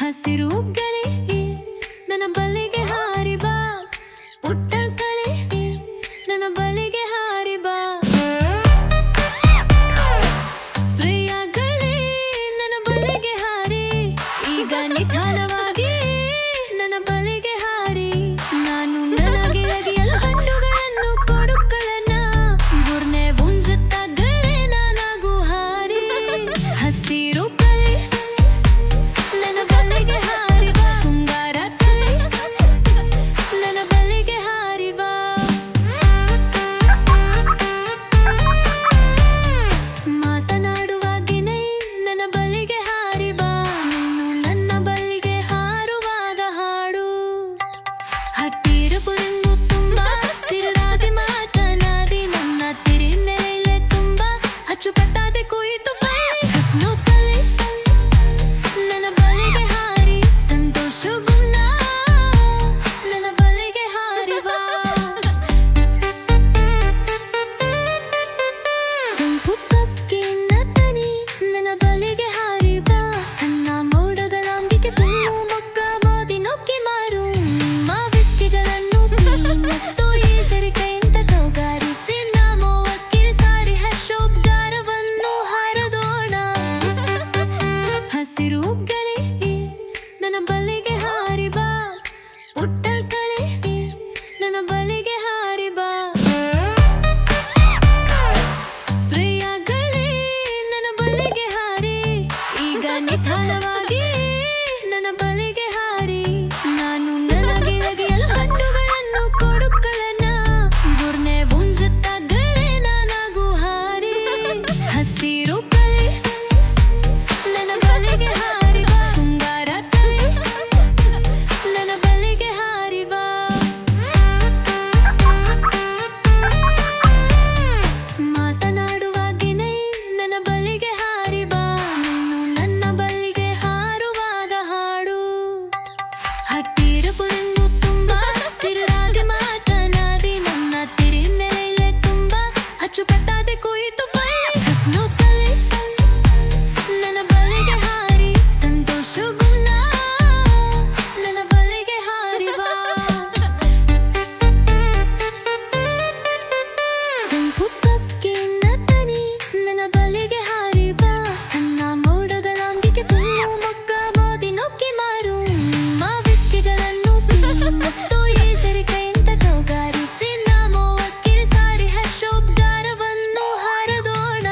ಹಸಿರು ಗಲೆ ನನ್ನ ಬಲಿಗೆ ಹಾರಿ ಬಾ, ಪುಟ್ಟ ಕಲೆ ನನ್ನ ಬಲಿಗೆ ಹಾರಿ ಬಾ, ಪ್ರಿಯಗಳೇ ನನ್ನ ಬಲಿಗೆ ಹಾರಿ, ಈಗ ನಿಧಾನವಾಗಿ ನನ್ನ ಬಲಿಗೆ ಹಾರಿ. ನಾನು ನನಗೆ ಅಗಿಯಲು ಹಣ್ಣುಗಳನ್ನು ಕೊಡುಗಳನ್ನು ಗುರ್ನೆ ಉಂಜುತ್ತಾಗಲೇ ನಾನಾಗೂ ಹಾರಿ. ಹಸಿರು ಕಲೆ ನನ್ನ ಬಲಿಗೆ ಹಾರಿ ಬಾ, ಸುಂದರ ಕಲೆ ನನ್ನ ಬಲಿಗೆ ಹಾರಿ ಬಾ. ಮಾತನಾಡುವಾಗೇನೆ ನನ್ನ ಬಲಿಗೆ ಹಾರಿ ಬಾ, ನೀನು ನನ್ನ ಬಲಿಗೆ ಹಾರುವಾಗ ಹಾಡು. ಹತ್ತಿರ ಪುರನ್ನು ತುಂಬಾ ಸಿರದಾದೆ ಮಾತನಾಡಿ, ನನ್ನ ತಿರಿನೆಲೆ ತುಂಬಾ ಅಚ್ಚುಕಟ್ಟಾದೆ ಕುಯಿತು ಬಳ್ಳಿ. ಹಸ್ನು ಕಲೆ ನನ್ನ ಬಲಿಗೆ ಹಾರಿ, ಸಂತೋಷ ಗುಣ ನನ್ನ ಬಲಿಗೆ ಹಾರಿ ಬಾ. ಸಂಪು ಕಪ್ಪಿನ ತನಿ ನನ್ನ ಬಲಿಗೆ ಹಾರಿ ಬಾ, ಸಣ್ಣ ಮೋಡದ ಲಾಂಗಿಗೆ ತುಂಬು ಮೊಗ್ಗ ಮೋದಿ ನೊಕ್ಕಿ ಮಾರು. ನಿಮ್ಮ ವ್ಯಕ್ತಿಗಳನ್ನು ಮತ್ತು ಈಶ್ವರಿಕೆಯಿಂದ ಕೌಗಾರಿಸಿ ನಾಮೋ ಅಕ್ಕಿರಿ ಸಾರಿ ಹರ್ಷೋದ್ಗಾರವನ್ನು ಹಾರದೋಣ. ಹಸಿರು ಗಲೆ ನನ್ನ ಬಲಿಗೆ ಹಾರಿ ಬಾ, ಪುಟ್ಟ ಕಲೆ ನನ್ನ ಬಲಿಗೆ ಹಾರಿ ಬಾ, ಪ್ರಿಯಗಳೇ ನನ್ನ ಬಲಿಗೆ ಹಾರಿ, ಈಗ ನಿಧಾನವಾಗಿ ನನ್ನ ಬಲಿಗೆ ಹಾರಿ. ನಾನು ನನಗೆ ಅಗಿಯಲು ಹಣ್ಣುಗಳನ್ನು ಕೊಡುಗಳನ್ನು ಗುರ್ನೆ ಉಂಜುತ್ತಾಗಲೇ ನಾನಾಗೂ ಹಾರಿ. ಹಸಿರು ಕಲೆ ನನ್ನ ಬಲಿಗೆ ಹಾರಿ ಬಾ, ಸುಂದರ ಕಲೆ ನನ್ನ ಬಲಿಗೆ ಹಾರಿ ಬಾ. ಮಾತನಾಡುವಾಗೇನೆ ನನ್ನ ಬಲಿಗೆ ಹಾರಿ ಬಾ, ನೀನು ನನ್ನ ಬಲಿಗೆ ಹಾರುವಾಗ ಹಾಡು. ಹತ್ತಿರ ಪುರನ್ನು ತುಂಬಾ ಸಿರದಾದೆ ಮಾತನಾಡಿ, ನನ್ನ ತಿರಿನೆಲೆ ತುಂಬಾ ಅಚ್ಚುಕಟ್ಟಾದೆ ಕುಯಿತು ಬಳ್ಳಿ. ಹಸ್ನು ಕಲೆ ನನ್ನ ಬಲಿಗೆ ಹಾರಿ, ಸಂತೋಷ ಗುಣ ನನ್ನ ಬಲಿಗೆ ಹಾರಿ ಬಾ. ಸಂಪು ಕಪ್ಪಿನ ತನಿ ನನ್ನ ಬಲಿಗೆ ಹಾರಿ ಬಾ, ಸಣ್ಣ ಮೋಡದ ಲಾಂಗಿಗೆ ತುಂಬು ಮೊಗ್ಗ ಮೋದಿ ನೊಕ್ಕಿ ಮಾರು. ನಿಮ್ಮ ವ್ಯಕ್ತಿಗಳನ್ನು ಮತ್ತು ಈಶ್ವರಿಕೆಯಿಂದ ಕೌಗಾರಿಸಿ ನಾಮೋ ಅಕ್ಕಿರಿ ಸಾರಿ ಹರ್ಷೋದ್ಗಾರವನ್ನು ಹಾರದೋಣ.